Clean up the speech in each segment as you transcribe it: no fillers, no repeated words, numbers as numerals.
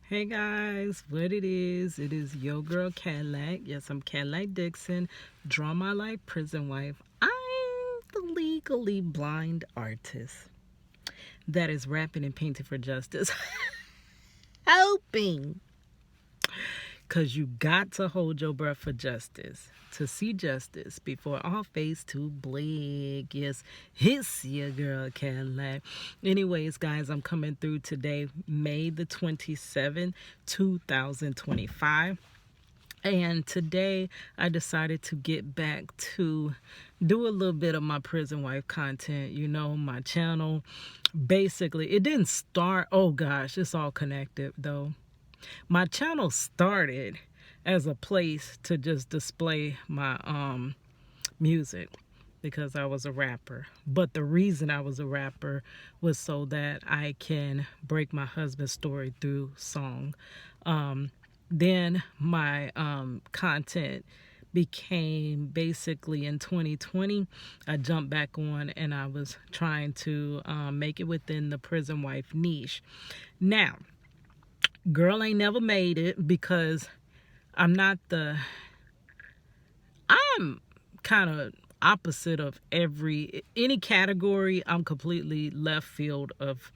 Hey guys, what it is your girl Cadillac. Yes, I'm Cadillac Dixon, Draw My Life Prison Wife. I'm the legally blind artist that is rapping and painting for justice. Hoping. Because you got to hold your breath for justice, to see justice before all face too bleak. Yes, it's your girl Cadillac. Anyways, guys, I'm coming through today, May the 27th, 2025. And today I decided to get back to do a little bit of my prison wife content. You know, my channel, basically, it didn't start, oh gosh, it's all connected though. My channel started as a place to just display my music because I was a rapper. But the reason I was a rapper was so that I can break my husband's story through song. Then my content became basically in 2020. I jumped back on and I was trying to make it within the prison wife niche. Now, girl ain't never made it because I'm kind of opposite of any category. I'm completely left field of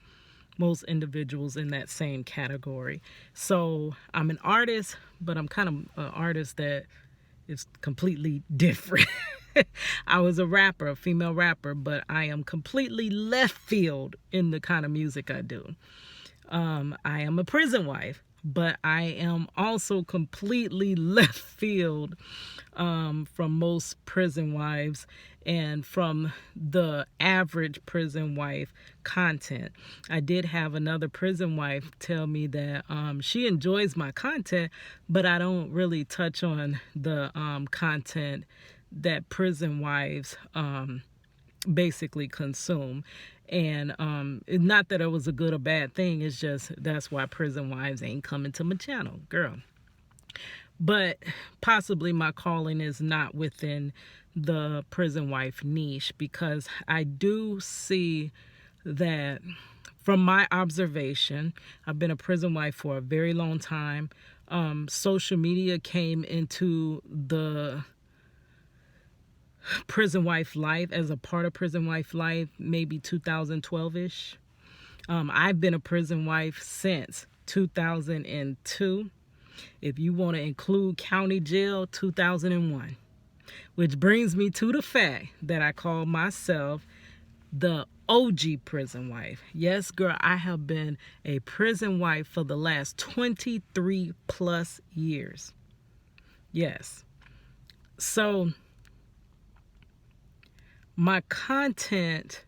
most individuals in that same category. So I'm an artist, but I'm kind of an artist that is completely different. I was a rapper, a female rapper, but I am completely left field in the kind of music I do. I am a prison wife, but I am also completely left field from most prison wives and from the average prison wife content. I did have another prison wife tell me that she enjoys my content, but I don't really touch on the content that prison wives basically consume. And not that it was a good or bad thing, it's just that's why prison wives ain't coming to my channel, girl. But possibly my calling is not within the prison wife niche, because I do see that from my observation, I've been a prison wife for a very long time. Social media came into the prison wife life as a part of prison wife life maybe 2012-ish. I've been a prison wife since 2002. If you want to include county jail, 2001. Which brings me to the fact that I call myself the OG prison wife. Yes, girl, I have been a prison wife for the last 23 plus years. Yes. So my content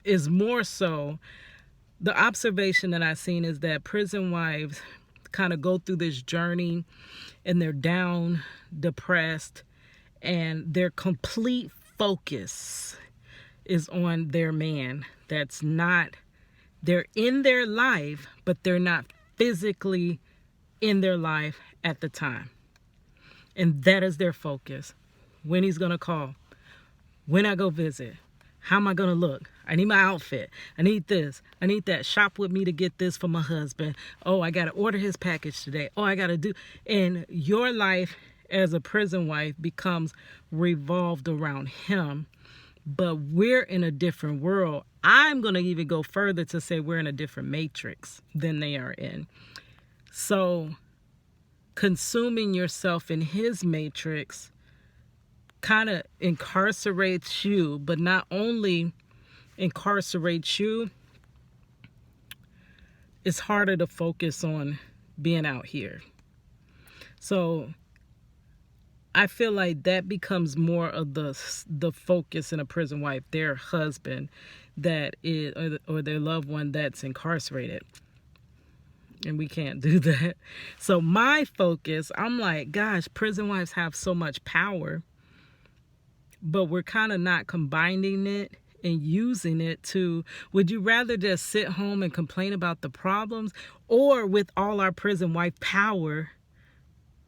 is more so, the observation that I've seen is that prison wives kind of go through this journey and they're down, depressed, and their complete focus is on their man. They're in their life, but they're not physically in their life at the time. And that is their focus. When he's gonna call, when I go visit, how am I gonna look? I need my outfit. I need this. I need that. Shop with me to get this for my husband. Oh, I gotta order his package today. Oh, I gotta do. And your life as a prison wife becomes revolved around him. But we're in a different world. I'm gonna even go further to say we're in a different matrix than they are in. So consuming yourself in his matrix kind of incarcerates you, but not only incarcerates you, it's harder to focus on being out here. So I feel like that becomes more of the focus in a prison wife, their husband that is, or their loved one that's incarcerated. And we can't do that. So my focus, I'm like, gosh, prison wives have so much power, but we're kind of not combining it and using it to, would you rather just sit home and complain about the problems, or with all our prison wife power,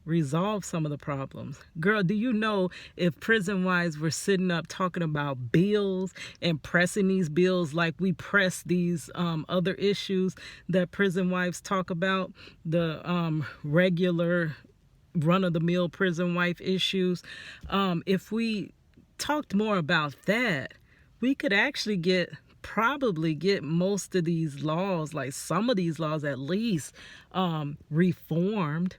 resolve some of the problems. Girl, do you know if prison wives were sitting up talking about bills and pressing these bills like we press these other issues that prison wives talk about, the regular run-of-the-mill prison wife issues, if we talked more about that, we could actually probably get most of these laws, like some of these laws at least, reformed.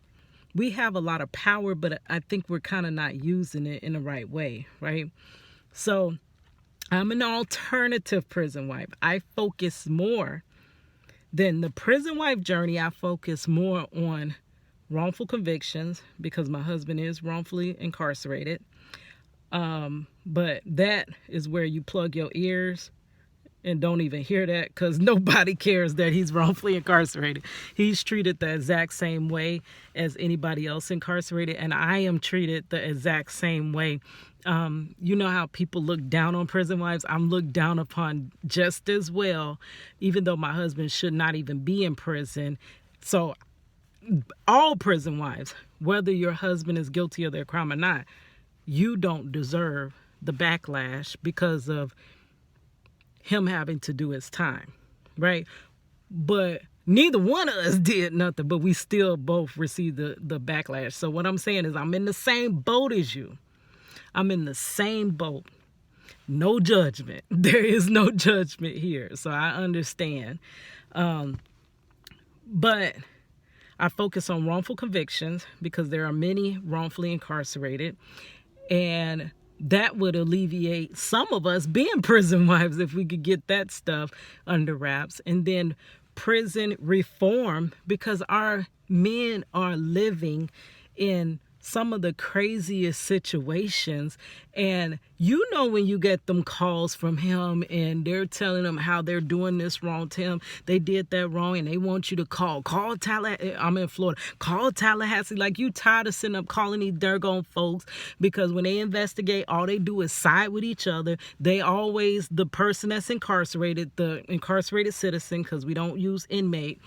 We have a lot of power, but I think we're kind of not using it in the right way, right? So I'm an alternative prison wife. I focus more than the prison wife journey. I focus more on wrongful convictions because my husband is wrongfully incarcerated. But that is where you plug your ears and don't even hear that, because nobody cares that he's wrongfully incarcerated. He's treated the exact same way as anybody else incarcerated, and I am treated the exact same way. You know how people look down on prison wives? I'm looked down upon just as well, even though my husband should not even be in prison. So all prison wives, whether your husband is guilty of their crime or not, you don't deserve the backlash because of him having to do his time, right? But neither one of us did nothing, but we still both received the backlash. So what I'm saying is I'm in the same boat as you. I'm in the same boat. No judgment. There is no judgment here. So I understand. But I focus on wrongful convictions because there are many wrongfully incarcerated, and that would alleviate some of us being prison wives if we could get that stuff under wraps. And then prison reform, because our men are living in some of the craziest situations. And you know when you get them calls from him and they're telling them how they're doing this wrong to him, they did that wrong, and they want you to call Tallahassee. I'm in Florida. Call Tallahassee. Like, you tired of sitting up calling these Durgon folks, because when they investigate, all they do is side with each other. They always, the person that's incarcerated, the incarcerated citizen, because we don't use inmate,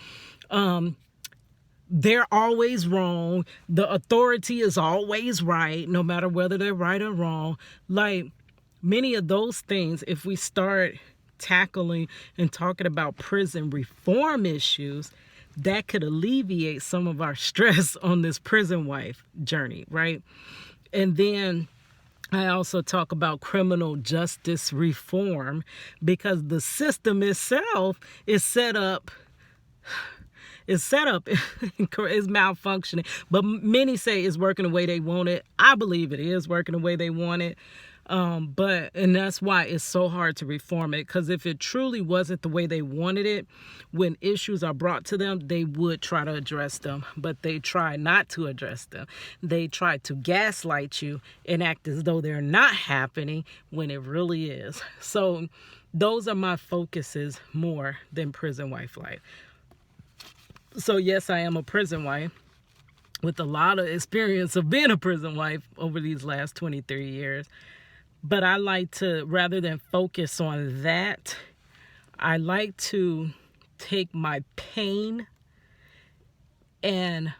they're always wrong. The authority is always right, no matter whether they're right or wrong. Like, many of those things, if we start tackling and talking about prison reform issues, that could alleviate some of our stress on this prison wife journey, right? And then I also talk about criminal justice reform, because the system itself is set up is malfunctioning, but many say it's working the way they want it. I believe it is working the way they want it. And that's why it's so hard to reform it, because if it truly wasn't the way they wanted it, when issues are brought to them, they would try to address them, but they try not to address them. They try to gaslight you and act as though they're not happening when it really is. So those are my focuses more than prison wife life. So yes, I am a prison wife with a lot of experience of being a prison wife over these last 23 years. But I like to, rather than focus on that, I like to take my pain and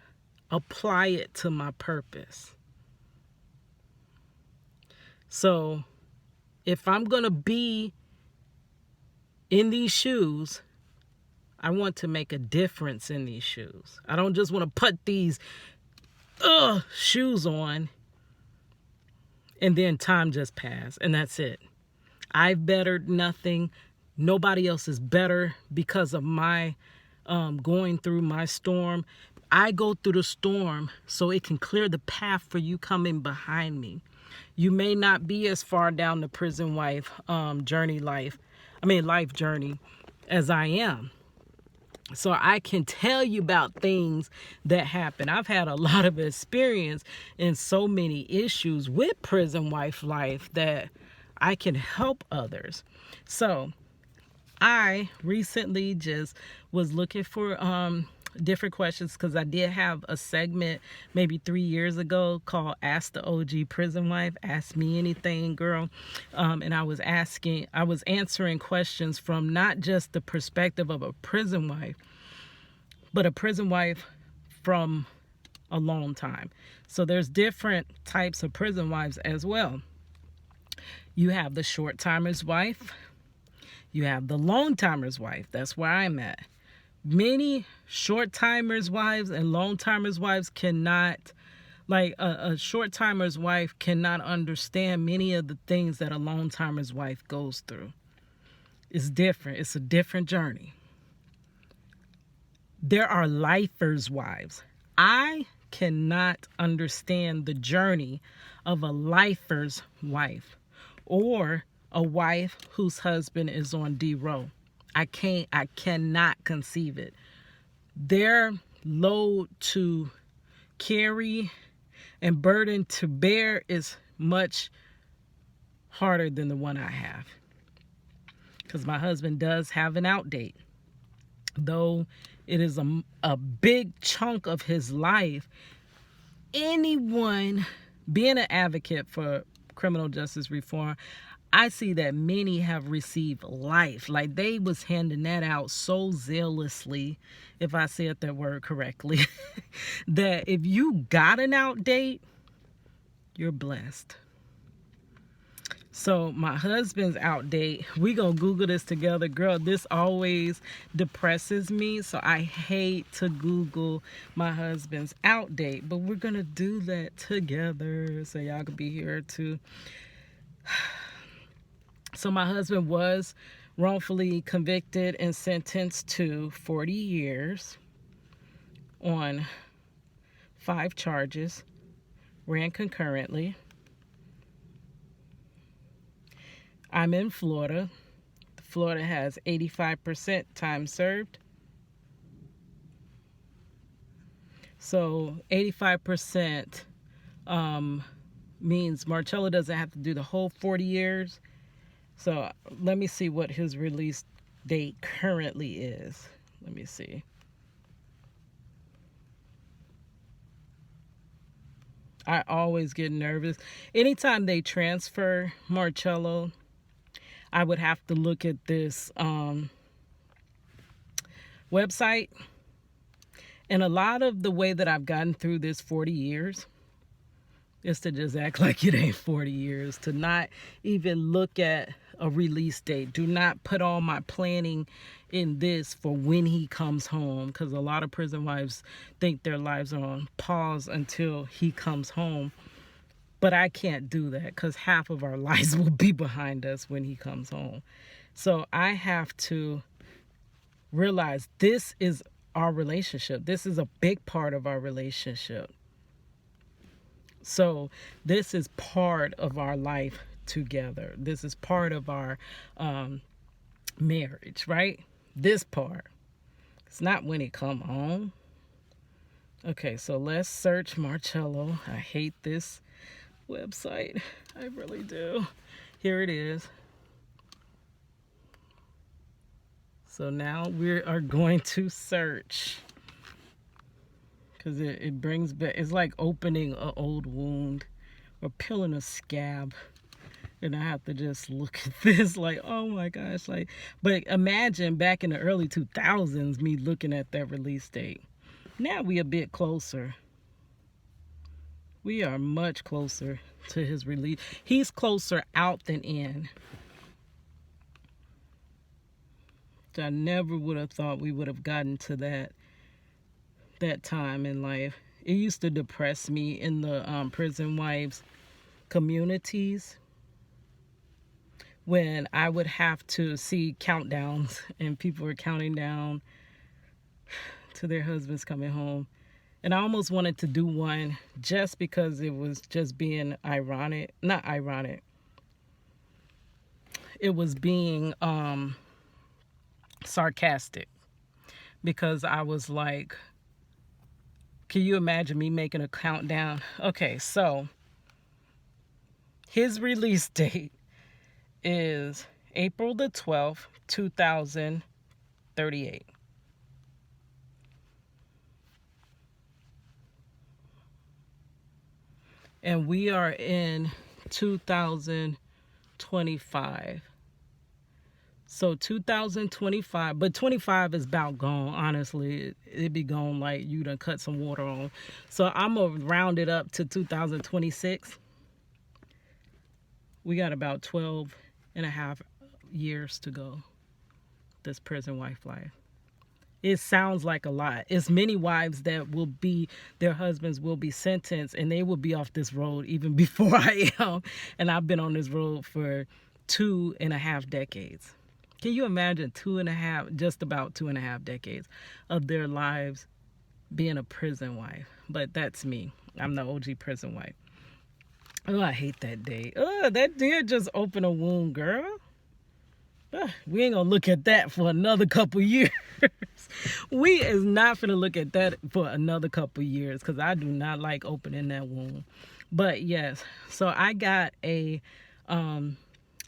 apply it to my purpose. So if I'm going to be in these shoes, I want to make a difference in these shoes. I don't just want to put these shoes on and then time just passed and that's it. I've bettered nothing. Nobody else is better because of my going through my storm. I go through the storm so it can clear the path for you coming behind me. You may not be as far down the prison wife life journey as I am. So I can tell you about things that happen. I've had a lot of experience in so many issues with prison wife life that I can help others. So I recently just was looking for different questions, because I did have a segment maybe 3 years ago called Ask the OG Prison Wife, Ask Me Anything, Girl. And I was answering questions from not just the perspective of a prison wife, but a prison wife from a long time. So there's different types of prison wives as well. You have the short timer's wife. You have the long timer's wife. That's where I'm at. Many short timers' wives and long timers' wives cannot, like a short timer's wife cannot understand many of the things that a long timer's wife goes through. It's different. It's a different journey. There are lifers' wives. I cannot understand the journey of a lifer's wife or a wife whose husband is on D-row. I cannot conceive it. Their load to carry and burden to bear is much harder than the one I have. Because my husband does have an out date. Though it is a big chunk of his life, anyone being an advocate for criminal justice reform, I see that many have received life. Like they was handing that out so zealously, if I said that word correctly, that if you got an out date, you're blessed. So my husband's out date, we gonna Google this together. Girl, this always depresses me. So I hate to Google my husband's out date, but we're gonna do that together so y'all can be here too. So my husband was wrongfully convicted and sentenced to 40 years on 5 charges, ran concurrently. I'm in Florida. Florida has 85% time served. So 85% means Marcello doesn't have to do the whole 40 years. So let me see what his release date currently is. Let me see. I always get nervous. Anytime they transfer Marcello, I would have to look at this website. And a lot of the way that I've gotten through this 40 years is to just act like it ain't 40 years, to not even look at a release date. Do not put all my planning in this for when he comes home, because a lot of prison wives think their lives are on pause until he comes home. But I can't do that because half of our lives will be behind us when he comes home. So I have to realize this is our relationship. This is a big part of our relationship. So this is part of our life together. This is part of our marriage, right? This part. It's not when he come home. Okay, so let's search Marcello. I hate this website. I really do. Here it is. So now we are going to search, because it brings back, it's like opening an old wound or peeling a scab. And I have to just look at this like, oh my gosh. Like, but imagine back in the early 2000s, me looking at that release date. Now we a bit closer. We are much closer to his release. He's closer out than in. I never would have thought we would have gotten to that time in life. It used to depress me in the prison wives communities when I would have to see countdowns and people were counting down to their husbands coming home. And I almost wanted to do one just because it was just being ironic. Not ironic. It was being sarcastic. Because I was like, can you imagine me making a countdown? Okay, so his release date is April the 12th, 2038. And we are in 2025. So 2025, but 25 is about gone, honestly. It be gone like you done cut some water on. So I'm going to round it up to 2026. We got about 12 and a half years to go, this prison wife life. It sounds like a lot. It's many wives that will be, their husbands will be sentenced and they will be off this road even before I am. And I've been on this road for 2.5 decades. Can you imagine just about 2.5 decades of their lives being a prison wife? But that's me. I'm the OG prison wife. Oh, I hate that day. Oh, that did just open a wound, girl. We ain't gonna look at that for another couple years. We is not gonna look at that for another couple years because I do not like opening that wound. But yes, so I got a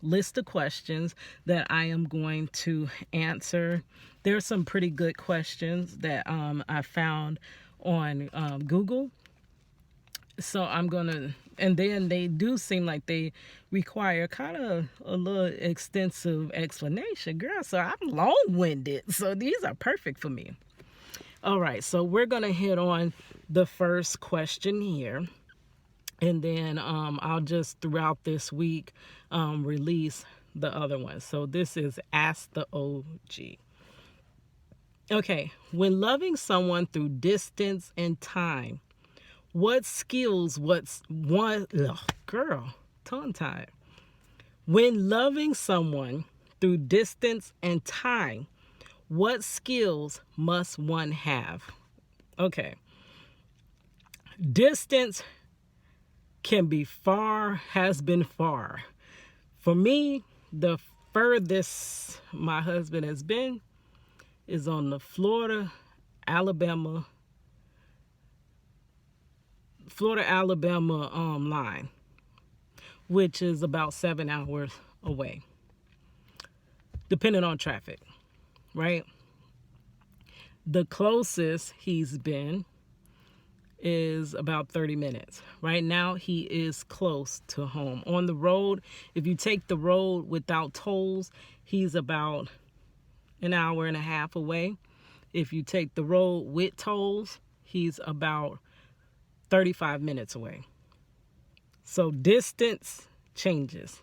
list of questions that I am going to answer. There's some pretty good questions that I found on Google. So I'm gonna, and then they do seem like they require kind of a little extensive explanation, girl. So I'm long-winded. So these are perfect for me. All right, so we're gonna hit on the first question here. And then I'll just throughout this week release the other one. So this is Ask the OG. Okay, when loving someone through distance and time, what skills, tongue tied. When loving someone through distance and time, what skills must one have? Okay. Distance can be far, has been far. For me, the furthest my husband has been is on the Florida-Alabama line, which is about 7 hours away, depending on traffic, right? The closest he's been is about 30 minutes. Right now, he is close to home. On the road, if you take the road without tolls, he's about an hour and a half away. If you take the road with tolls, he's about 35 minutes away. So distance changes.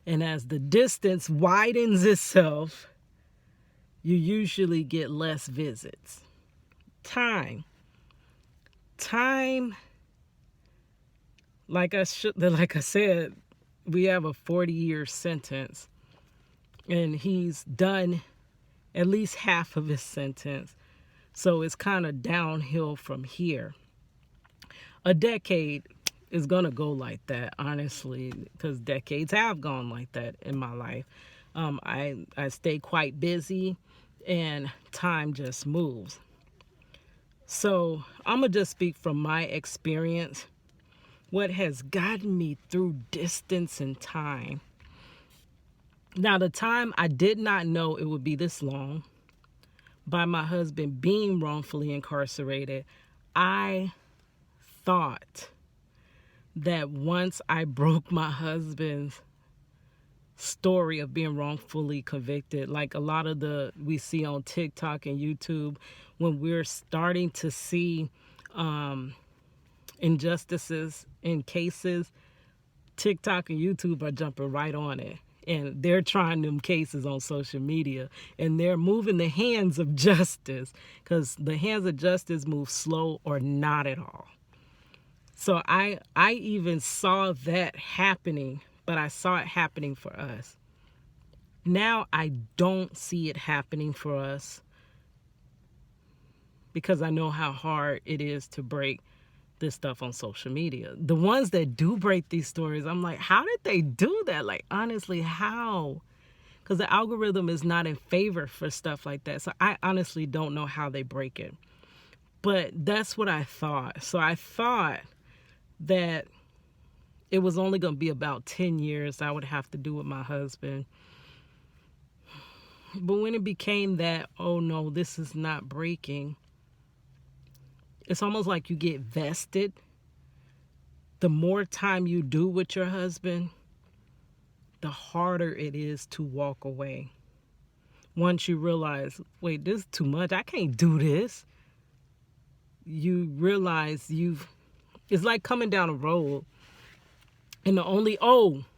And as the distance widens itself, you usually get less visits. Time, like I said, we have a 40-year sentence, and he's done at least half of his sentence. So it's kind of downhill from here. A decade is going to go like that, honestly, because decades have gone like that in my life. I stay quite busy, and time just moves. So I'm going to just speak from my experience. What has gotten me through distance and time. Now, the time I did not know it would be this long. By my husband being wrongfully incarcerated, I thought that once I broke my husband's story of being wrongfully convicted, like a lot of we see on TikTok and YouTube, when we're starting to see injustices in cases, TikTok and YouTube are jumping right on it. And they're trying them cases on social media. And they're moving the hands of justice, because the hands of justice move slow or not at all. So I even saw that happening, but I saw it happening for us. Now I don't see it happening for us, because I know how hard it is to break this stuff on social media. The ones that do break these stories, I'm like, how did they do that? Like, honestly, how? Because the algorithm is not in favor for stuff like that. So I honestly don't know how they break it. But that's what I thought. So I thought that it was only going to be about 10 years I would have to do with my husband. But when it became that, oh no, this is not breaking, it's almost like you get vested. The more time you do with your husband, the harder it is to walk away. once you realize, wait, this is too much. I can't do this. You realize it's like coming down a road. And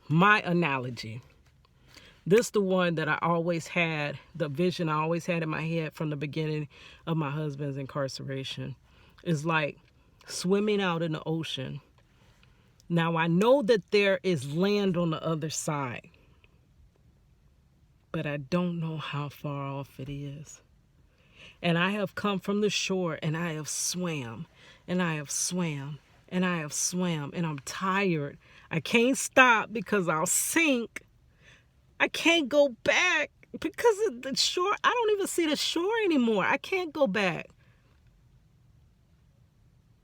my analogy. This the one that I always had, the vision I always had in my head from the beginning of my husband's incarceration. Is like swimming out in the ocean. Now I know that there is land on the other side, but I don't know how far off it is. And I have come from the shore and I have swam and I have swam and I have swam and I'm tired. I can't stop because I'll sink. I can't go back because of the shore. I don't even see the shore anymore. I can't go back.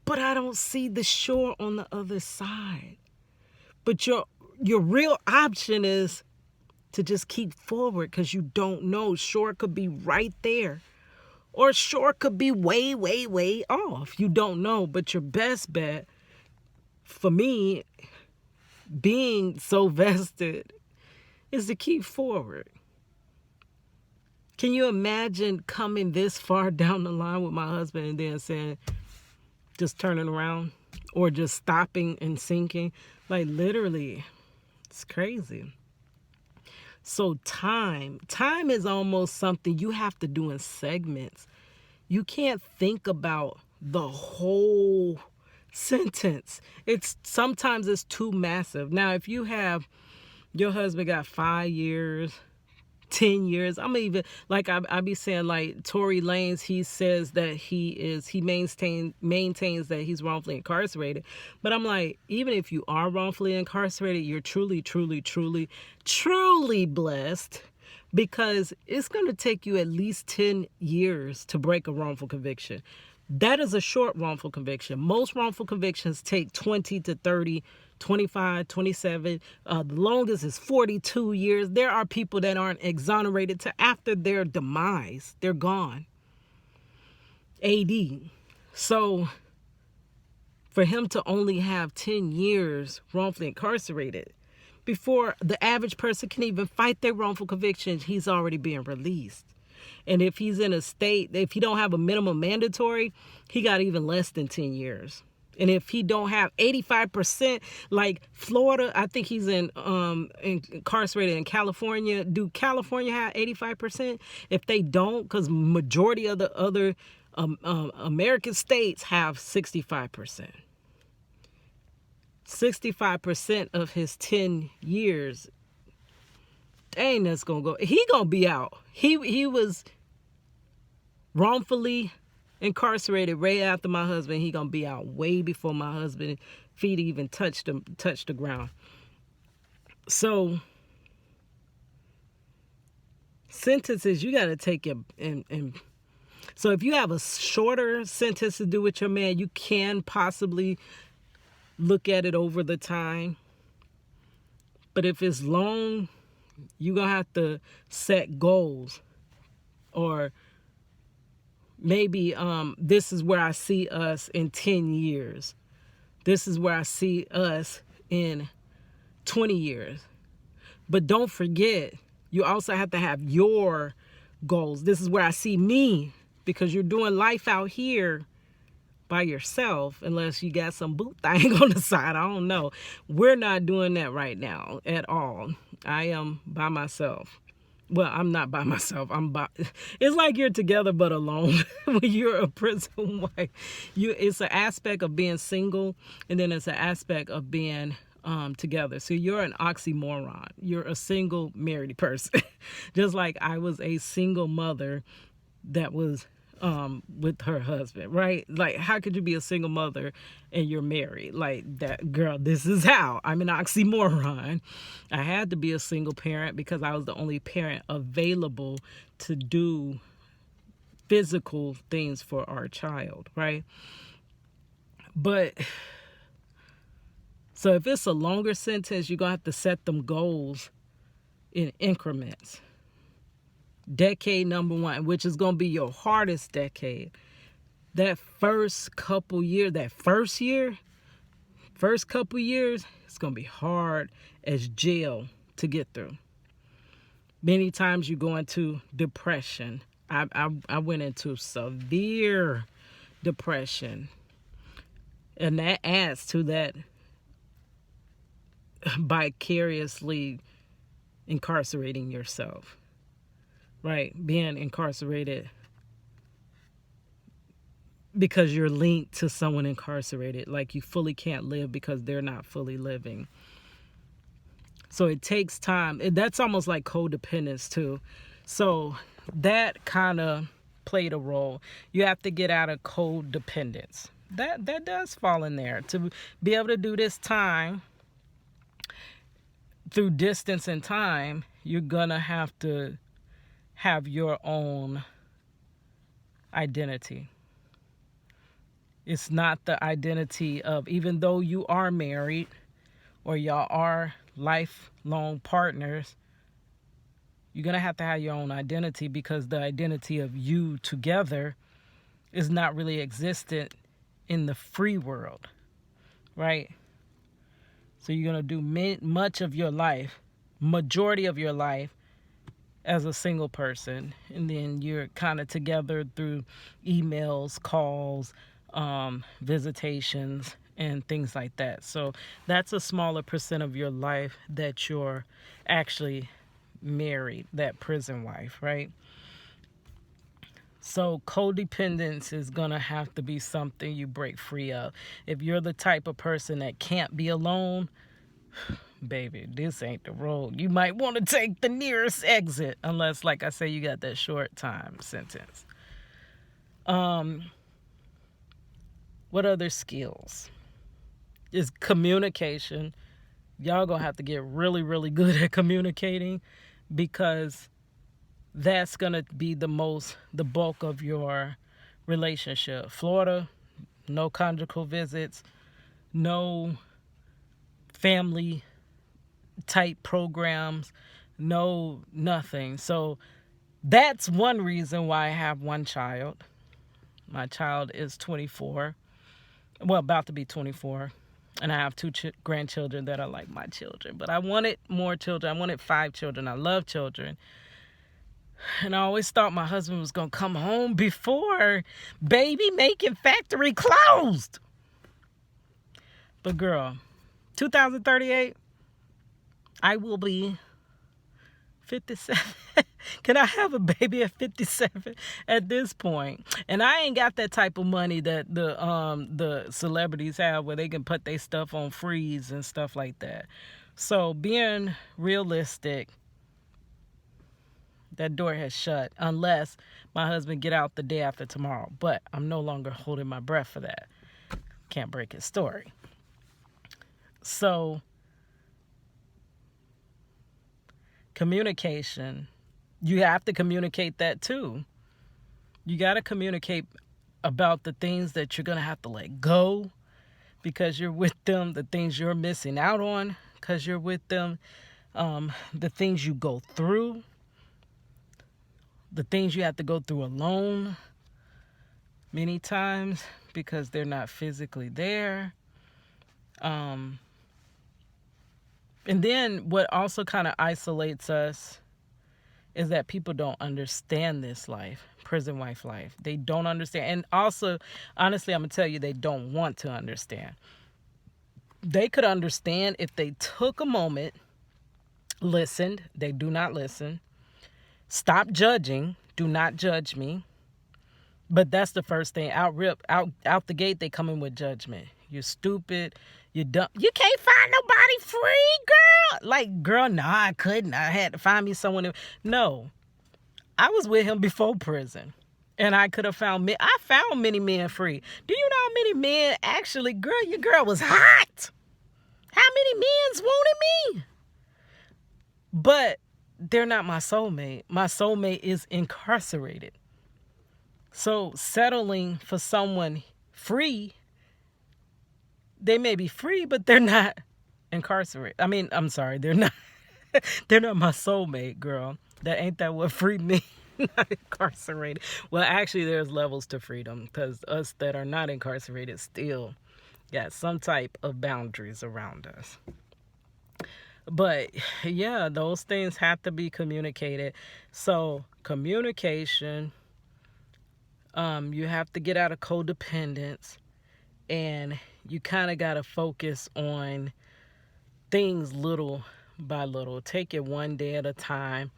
But I don't see the shore on the other side. But your real option is to just keep forward because you don't know. Shore could be right there. Or shore could be way, way, way off. You don't know. But your best bet, for me, being so vested, is to keep forward. Can you imagine coming this far down the line with my husband and then saying, just turning around or just stopping and sinking? Like literally, it's crazy. So time is almost something you have to do in segments. You can't think about the whole sentence. Sometimes it's too massive. Now, if you have your husband got 5 years, 10 years. I'm even like I be saying, like Tory Lanez, he says that he maintains that he's wrongfully incarcerated. But I'm like, even if you are wrongfully incarcerated, you're truly, truly, truly, truly blessed, because it's going to take you at least 10 years to break a wrongful conviction. That is a short wrongful conviction. Most wrongful convictions take 20 to 30, 25, 27. The longest is 42 years. There are people that aren't exonerated to after their demise. They're gone. AD. So for him to only have 10 years wrongfully incarcerated, before the average person can even fight their wrongful convictions, he's already being released. And if he's in a state, if he don't have a minimum mandatory, he got even less than 10 years. And if he don't have 85%, like Florida, I think he's incarcerated in California. Do California have 85%? If they don't, because majority of the other American states have 65%. 65% of his 10 years. Dang, that's gonna go. He gonna be out. He was wrongfully incarcerated right after my husband. He gonna be out way before my husband's feet even touch the ground. So sentences, you gotta take it and so if you have a shorter sentence to do with your man, you can possibly look at it over the time. But if it's long, you're going to have to set goals. Or maybe this is where I see us in 10 years. This is where I see us in 20 years. But don't forget, you also have to have your goals. This is where I see me, because you're doing life out here by yourself, unless you got some boot thing on the side. I don't know. We're not doing that right now at all. I am by myself. Well, I'm not by myself. It's like you're together but alone when you're a prison wife. It's an aspect of being single, and then it's an aspect of being together. So you're an oxymoron. You're a single married person. Just like I was a single mother that was with her husband, right? Like, how could you be a single mother and you're married? Like, that girl, this is how. I'm an oxymoron. I had to be a single parent because I was the only parent available to do physical things for our child, right? But so if it's a longer sentence, you're gonna have to set them goals in increments. Decade number 1, which is going to be your hardest decade. That first couple years, first couple years, it's going to be hard as jail to get through. Many times you go into depression. I went into severe depression, and that adds to that vicariously incarcerating yourself, right? Being incarcerated because you're linked to someone incarcerated, like you fully can't live because they're not fully living. So it takes time. That's almost like codependence too. So that kind of played a role. You have to get out of codependence. That does fall in there. To be able to do this time through distance and time, you're gonna have to have your own identity. It's not the identity of, even though you are married or y'all are lifelong partners, you're going to have your own identity, because the identity of you together is not really existent in the free world, right? So you're going to do much of your life, majority of your life, as a single person, and then you're kind of together through emails, calls, visitations, and things like that. So that's a smaller percent of your life that you're actually married, that prison wife, right? So codependence is going to have to be something you break free of. If you're the type of person that can't be alone, baby, this ain't the road. You might want to take the nearest exit, unless, like I say, you got that short time sentence. What other skills? Is communication. Y'all gonna have to get really, really good at communicating, because that's gonna be the bulk of your relationship. Florida, no conjugal visits, no family type programs, no nothing. So that's one reason why I have one child. My child is 24, well, about to be 24, and I have two grandchildren that are like my children. But I wanted more children. I wanted 5 children. I love children. And I always thought my husband was going to come home before baby making factory closed. But girl, 2038, I will be 57. Can I have a baby at 57 at this point? And I ain't got that type of money that the celebrities have, where they can put their stuff on freeze and stuff like that. So being realistic, that door has shut, unless my husband get out the day after tomorrow. But I'm no longer holding my breath for that. Can't break his story. So communication, you have to communicate that too. You got to communicate about the things that you're going to have to let go because you're with them, the things you're missing out on because you're with them, the things you go through, the things you have to go through alone many times because they're not physically there. And then what also kind of isolates us is that people don't understand this life, prison wife life. They don't understand. And also, honestly, I'm going to tell you, they don't want to understand. They could understand if they took a moment, listened. They do not listen. Stop judging. Do not judge me. But that's the first thing. Out the gate, they come in with judgment. You're stupid. You're dumb. You can't find nobody free, girl. Like, girl, no, I couldn't. I had to find me someone. No. I was with him before prison. And I could have found men. I found many men free. Do you know how many men actually, girl, your girl was hot? How many men's wanted me? But they're not my soulmate. My soulmate is incarcerated. So settling for someone free, they may be free, but they're not incarcerated. I mean, I'm sorry, they're not my soulmate, girl. That ain't that what free means. Not incarcerated. Well, actually, there's levels to freedom, because us that are not incarcerated still got some type of boundaries around us. But yeah, those things have to be communicated. So communication, you have to get out of codependence, and you kind of got to focus on things little by little. Take it one day at a time.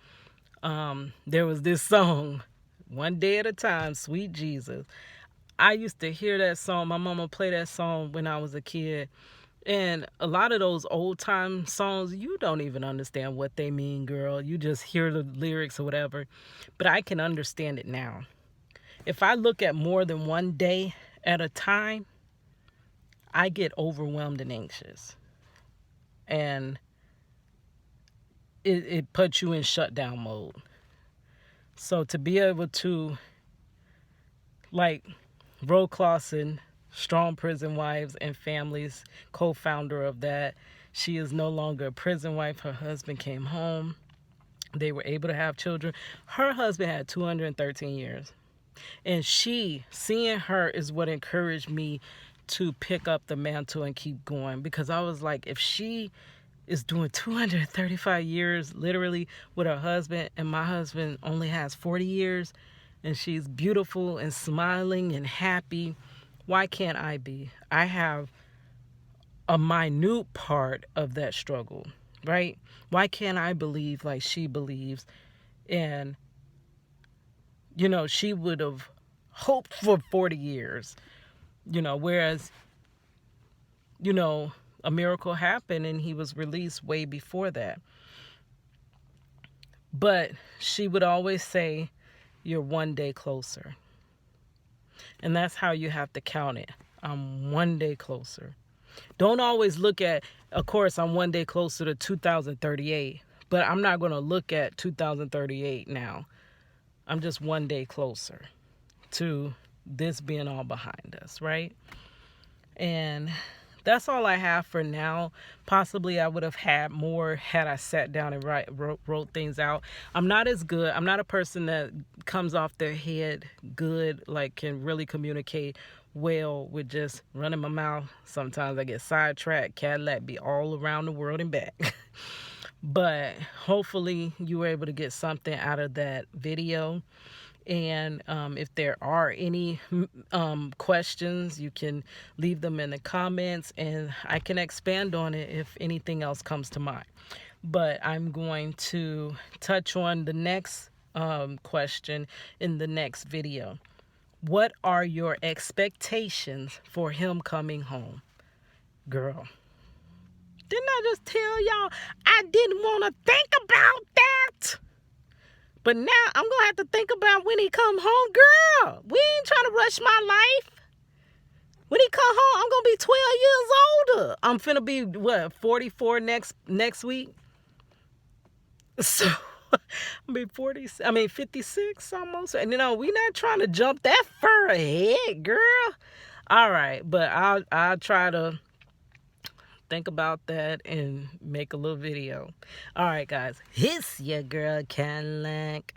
There was this song, One Day at a Time, Sweet Jesus. I used to hear that song. My mama played that song when I was a kid. And a lot of those old time songs, you don't even understand what they mean, girl. You just hear the lyrics or whatever. But I can understand it now. If I look at more than one day at a time, I get overwhelmed and anxious. And it puts you in shutdown mode. So to be able to, like Ro Clausen, Strong Prison Wives and Families, co-founder of that, she is no longer a prison wife. Her husband came home. They were able to have children. Her husband had 213 years. And seeing her is what encouraged me to pick up the mantle and keep going. Because I was like, if she is doing 235 years literally with her husband, and my husband only has 40 years, and she's beautiful and smiling and happy, why can't I be? I have a minute part of that struggle, right? Why can't I believe like she believes? And, she would have hoped for 40 years, whereas, a miracle happened and he was released way before that. But she would always say, you're one day closer. And that's how you have to count it. I'm one day closer. Don't always look at, of course, I'm one day closer to 2038, but I'm not going to look at 2038 now. I'm just one day closer to this being all behind us, right? And that's all I have for now. Possibly I would have had more had I sat down and wrote things out. I'm not as good. I'm not a person that comes off their head good, like can really communicate well with just running my mouth. Sometimes I get sidetracked. Cadillac be all around the world and back. But hopefully you were able to get something out of that video. And if there are any questions, you can leave them in the comments and I can expand on it if anything else comes to mind. But I'm going to touch on the next question in the next video. What are your expectations for him coming home? Girl, didn't I just tell y'all I didn't want to think about that? But now I'm going to have to think about when he come home. Girl, we ain't trying to rush my life. When he come home, I'm going to be 12 years older. I'm finna be, 44 next week? So, I'll be 56 almost. And, we not trying to jump that far ahead, girl. All right, but I'll try to think about that and make a little video. All right, guys. It's your girl, Cadillac.